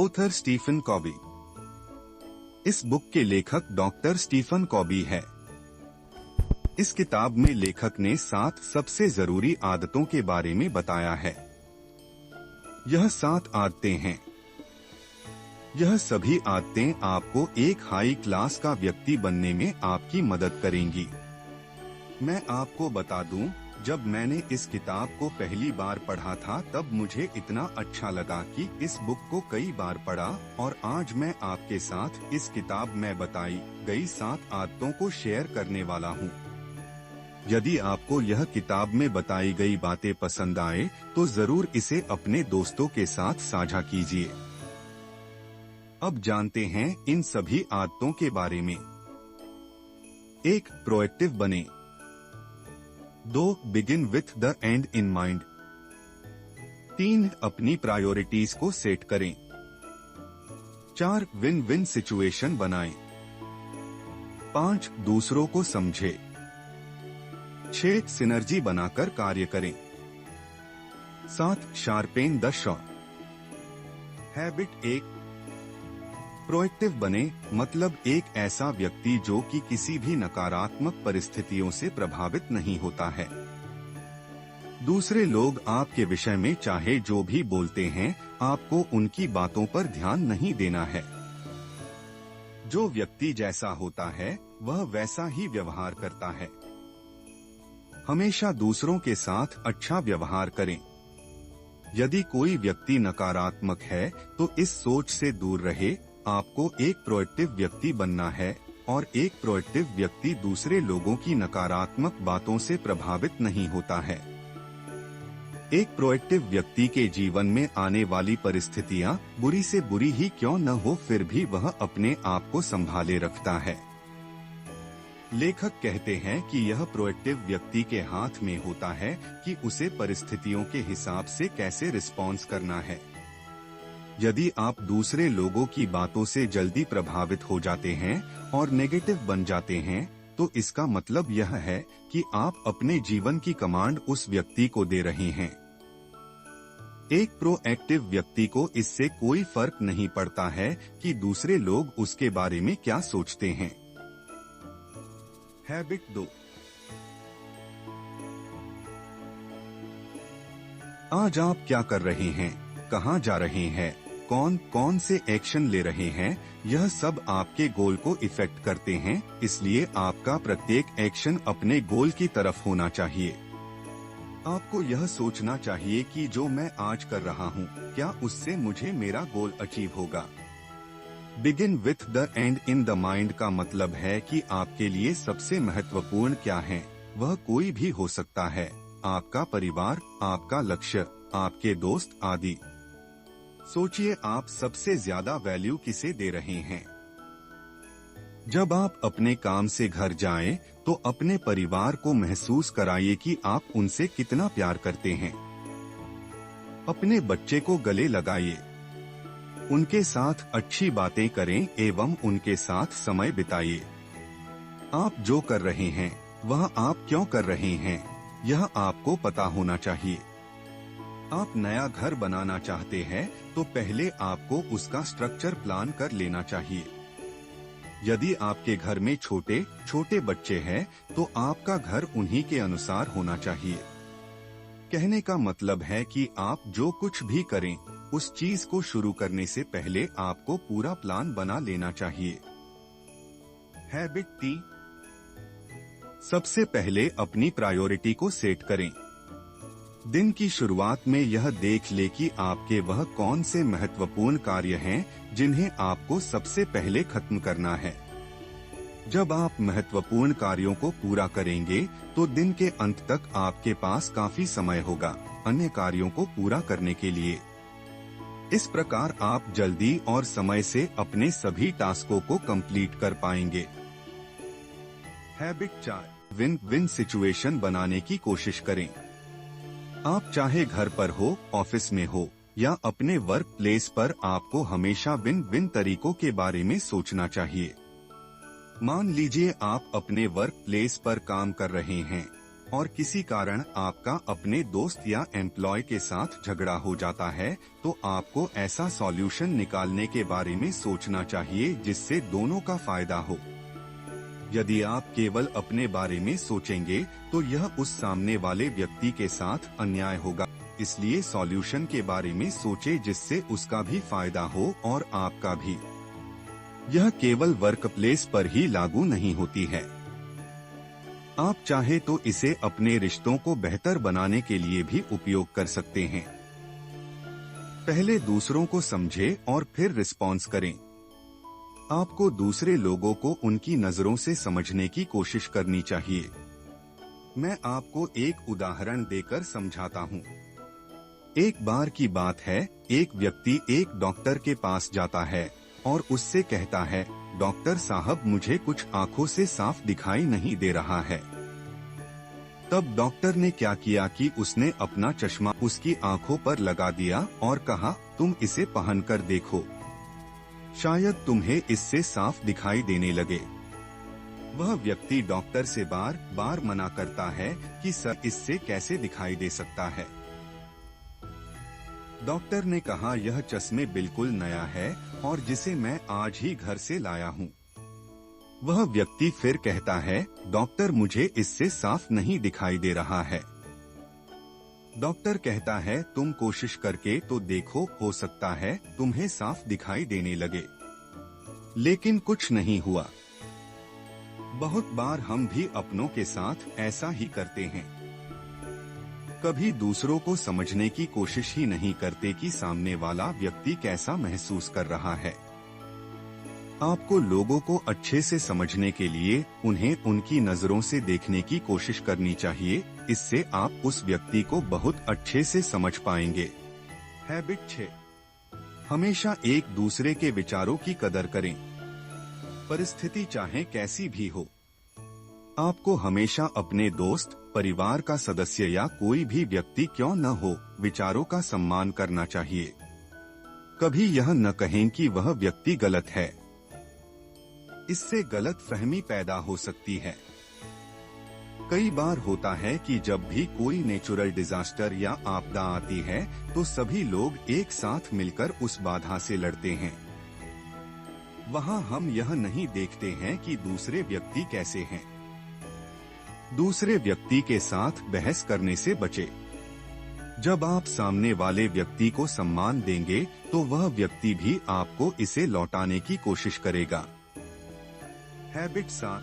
Author Stephen Covey. इस book के लेखक डॉक्टर स्टीफन कॉवी है। इस किताब में लेखक ने 7 सबसे जरूरी आदतों के बारे में बताया है। यह 7 आदतें हैं। यह सभी आदतें आपको एक हाई क्लास का व्यक्ति बनने में आपकी मदद करेंगी। मैं आपको बता दूं, जब मैंने इस किताब को पहली बार पढ़ा था तब मुझे इतना अच्छा लगा कि इस बुक को कई बार पढ़ा और आज मैं आपके साथ इस किताब में बताई गई 7 आदतों को शेयर करने वाला हूँ। यदि आपको यह किताब में बताई गई बातें पसंद आए तो जरूर इसे अपने दोस्तों के साथ साझा कीजिए। अब जानते हैं इन सभी आदतों के बारे में। 1. प्रोएक्टिव बने। 2. Begin with the and in mind. 3. अपनी प्रायोरिटीज को सेट करें। 4. विन विन सिचुएशन बनाएं। 5. दूसरों को समझे। 6. सिनर्जी बनाकर कार्य करें। 7. Sharpen the Shaw. Habit 1. Proactive बने, मतलब एक ऐसा व्यक्ति जो कि किसी भी नकारात्मक परिस्थितियों से प्रभावित नहीं होता है। दूसरे लोग आपके विषय में चाहे जो भी बोलते हैं, आपको उनकी बातों पर ध्यान नहीं देना है। जो व्यक्ति जैसा होता है वह वैसा ही व्यवहार करता है। हमेशा दूसरों के साथ अच्छा व्यवहार करें। यदि कोई व्यक्ति नकारात्मक है तो इस सोच से दूर रहे। आपको एक प्रोएक्टिव व्यक्ति बनना है और एक प्रोएक्टिव व्यक्ति दूसरे लोगों की नकारात्मक बातों से प्रभावित नहीं होता है। एक प्रोएक्टिव व्यक्ति के जीवन में आने वाली परिस्थितियां बुरी से बुरी ही क्यों न हो, फिर भी वह अपने आप को संभाले रखता है। लेखक कहते हैं कि यह प्रोएक्टिव व्यक्ति के हाथ में होता है कि उसे परिस्थितियों के हिसाब से कैसे रिस्पॉन्स करना है। यदि आप दूसरे लोगों की बातों से जल्दी प्रभावित हो जाते हैं और नेगेटिव बन जाते हैं, तो इसका मतलब यह है कि आप अपने जीवन की कमांड उस व्यक्ति को दे रहे हैं। एक प्रोएक्टिव व्यक्ति को इससे कोई फर्क नहीं पड़ता है कि दूसरे लोग उसके बारे में क्या सोचते हैं। हैबिट 2. आज आप क्या कर रहे हैं, कहां जा रहे हैं, कौन कौन से एक्शन ले रहे हैं, यह सब आपके गोल को इफेक्ट करते हैं। इसलिए आपका प्रत्येक एक्शन अपने गोल की तरफ होना चाहिए। आपको यह सोचना चाहिए कि जो मैं आज कर रहा हूँ, क्या उससे मुझे मेरा गोल अचीव होगा। Begin with the and in the mind का मतलब है कि आपके लिए सबसे महत्वपूर्ण क्या है। वह कोई भी हो सकता है, आपका परिवार, आपका लक्ष्य, आपके दोस्त आदि। सोचिए आप सबसे ज्यादा वैल्यू किसे दे रहे हैं। जब आप अपने काम से घर जाएं, तो अपने परिवार को महसूस कराइए कि आप उनसे कितना प्यार करते हैं। अपने बच्चे को गले लगाइए, उनके साथ अच्छी बातें करें एवं उनके साथ समय बिताइए। आप जो कर रहे हैं वह आप क्यों कर रहे हैं, यह आपको पता होना चाहिए। आप नया घर बनाना चाहते हैं तो पहले आपको उसका स्ट्रक्चर प्लान कर लेना चाहिए। यदि आपके घर में छोटे छोटे बच्चे हैं तो आपका घर उन्हीं के अनुसार होना चाहिए। कहने का मतलब है कि आप जो कुछ भी करें, उस चीज को शुरू करने से पहले आपको पूरा प्लान बना लेना चाहिए। हैबिट 3. सबसे पहले अपनी प्रायोरिटी को सेट करें। दिन की शुरुआत में यह देख ले कि आपके वह कौन से महत्वपूर्ण कार्य हैं जिन्हें आपको सबसे पहले खत्म करना है। जब आप महत्वपूर्ण कार्यों को पूरा करेंगे तो दिन के अंत तक आपके पास काफी समय होगा अन्य कार्यों को पूरा करने के लिए। इस प्रकार आप जल्दी और समय से अपने सभी टास्कों को कंप्लीट कर पाएंगे। हैबिट 4. विन विन सिचुएशन बनाने की कोशिश करें। आप चाहे घर पर हो, ऑफिस में हो या अपने वर्क प्लेस पर, आपको हमेशा विन विन तरीकों के बारे में सोचना चाहिए। मान लीजिए आप अपने वर्क प्लेस पर काम कर रहे हैं। और किसी कारण आपका अपने दोस्त या एम्प्लॉय के साथ झगड़ा हो जाता है, तो आपको ऐसा सॉल्यूशन निकालने के बारे में सोचना चाहिए जिससे दोनों का फायदा हो। यदि आप केवल अपने बारे में सोचेंगे तो यह उस सामने वाले व्यक्ति के साथ अन्याय होगा। इसलिए सॉल्यूशन के बारे में सोचे जिससे उसका भी फायदा हो और आपका भी। यह केवल वर्क प्लेस पर ही लागू नहीं होती है। आप चाहे तो इसे अपने रिश्तों को बेहतर बनाने के लिए भी उपयोग कर सकते हैं। पहले दूसरों को समझें और फिर रिस्पॉन्स करें। आपको दूसरे लोगों को उनकी नजरों से समझने की कोशिश करनी चाहिए। मैं आपको एक उदाहरण देकर समझाता हूँ। एक बार की बात है, एक व्यक्ति एक डॉक्टर के पास जाता है और उससे कहता है, डॉक्टर साहब मुझे कुछ आंखों से साफ दिखाई नहीं दे रहा है। तब डॉक्टर ने क्या किया कि उसने अपना चश्मा उसकी आंखों पर लगा दिया और कहा, तुम इसे पहनकर देखो, शायद तुम्हें इससे साफ दिखाई देने लगे। वह व्यक्ति डॉक्टर से बार बार मना करता है कि सर इससे कैसे दिखाई दे सकता है। डॉक्टर ने कहा, यह चश्मे बिल्कुल नया है और जिसे मैं आज ही घर से लाया हूँ। वह व्यक्ति फिर कहता है, डॉक्टर मुझे इससे साफ नहीं दिखाई दे रहा है। डॉक्टर कहता है, तुम कोशिश करके तो देखो, हो सकता है तुम्हें साफ दिखाई देने लगे। लेकिन कुछ नहीं हुआ। बहुत बार हम भी अपनों के साथ ऐसा ही करते हैं। कभी दूसरों को समझने की कोशिश ही नहीं करते कि सामने वाला व्यक्ति कैसा महसूस कर रहा है। आपको लोगों को अच्छे से समझने के लिए उन्हें उनकी नजरों से देखने की कोशिश करनी चाहिए। इससे आप उस व्यक्ति को बहुत अच्छे से समझ पाएंगे। हैबिट 6, हमेशा एक दूसरे के विचारों की कदर करें। परिस्थिति चाहे कैसी भी हो, आपको हमेशा अपने दोस्त, परिवार का सदस्य या कोई भी व्यक्ति क्यों न हो, विचारों का सम्मान करना चाहिए। कभी यह न कहें कि वह व्यक्ति गलत है। इससे गलत फहमी पैदा हो सकती है। कई बार होता है कि जब भी कोई नेचुरल डिजास्टर या आपदा आती है तो सभी लोग एक साथ मिलकर उस बाधा से लड़ते हैं। वहाँ हम यह नहीं देखते हैं कि दूसरे व्यक्ति कैसे हैं। दूसरे व्यक्ति के साथ बहस करने से बचे। जब आप सामने वाले व्यक्ति को सम्मान देंगे तो वह व्यक्ति भी आपको इसे लौटाने की कोशिश करेगा। हैबिट 7,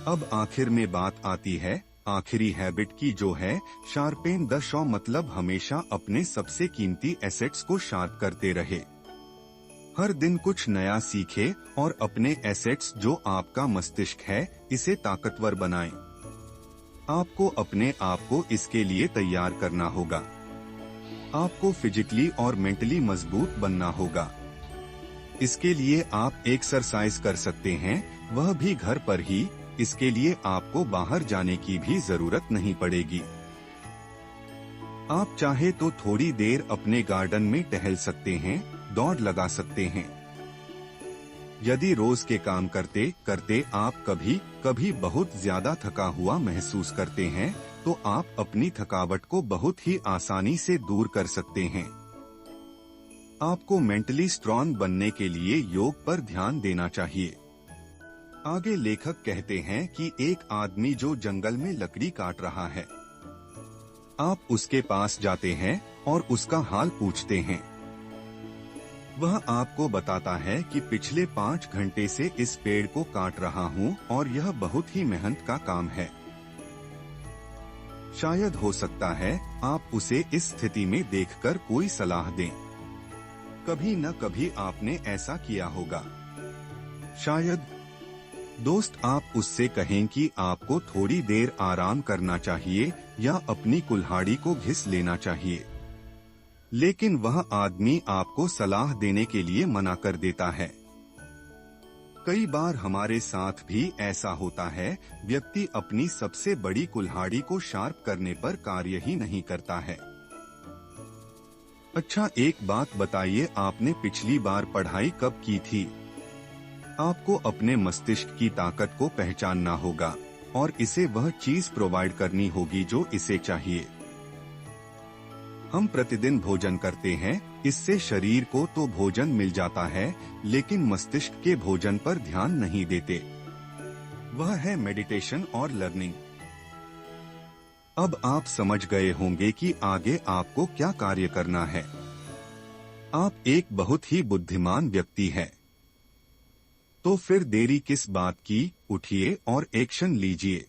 अब आखिर में बात आती है आखिरी हैबिट की, जो है शार्पेन द शॉ, मतलब हमेशा अपने सबसे कीमती एसेट्स को शार्प करते रहे। हर दिन कुछ नया सीखे और अपने एसेट्स जो आपका मस्तिष्क है इसे ताकतवर बनाएं। आपको अपने आप को इसके लिए तैयार करना होगा। आपको फिजिकली और मेंटली मजबूत बनना होगा। इसके लिए आप एक्सरसाइज कर सकते हैं, वह भी घर पर ही। इसके लिए आपको बाहर जाने की भी जरूरत नहीं पड़ेगी। आप चाहे तो थोड़ी देर अपने गार्डन में टहल सकते हैं, दौड़ लगा सकते हैं। यदि रोज के काम करते करते आप कभी कभी बहुत ज्यादा थका हुआ महसूस करते हैं तो आप अपनी थकावट को बहुत ही आसानी से दूर कर सकते हैं। आपको मेंटली स्ट्रॉन्ग बनने के लिए योग पर ध्यान देना चाहिए। आगे लेखक कहते हैं कि एक आदमी जो जंगल में लकड़ी काट रहा है, आप उसके पास जाते हैं और उसका हाल पूछते हैं। वह आपको बताता है कि पिछले 5 घंटे से इस पेड़ को काट रहा हूँ और यह बहुत ही मेहनत का काम है। शायद हो सकता है आप उसे इस स्थिति में देखकर कोई सलाह दें। कभी न कभी आपने ऐसा किया होगा। शायद दोस्त आप उससे कहें कि आपको थोड़ी देर आराम करना चाहिए या अपनी कुल्हाड़ी को घिस लेना चाहिए, लेकिन वह आदमी आपको सलाह देने के लिए मना कर देता है। कई बार हमारे साथ भी ऐसा होता है, व्यक्ति अपनी सबसे बड़ी कुल्हाड़ी को शार्प करने पर कार्य ही नहीं करता है। अच्छा, एक बात बताइए, आपने पिछली बार पढ़ाई कब की थी? आपको अपने मस्तिष्क की ताकत को पहचानना होगा। और इसे वह चीज प्रोवाइड करनी होगी जो इसे चाहिए। हम प्रतिदिन भोजन करते हैं, इससे शरीर को तो भोजन मिल जाता है, लेकिन मस्तिष्क के भोजन पर ध्यान नहीं देते। वह है मेडिटेशन और लर्निंग। अब आप समझ गए होंगे कि आगे आपको क्या कार्य करना है। आप एक बहुत ही बुद्धिमान व्यक्ति हैं। तो फिर देरी किस बात की, उठिए और एक्शन लीजिए।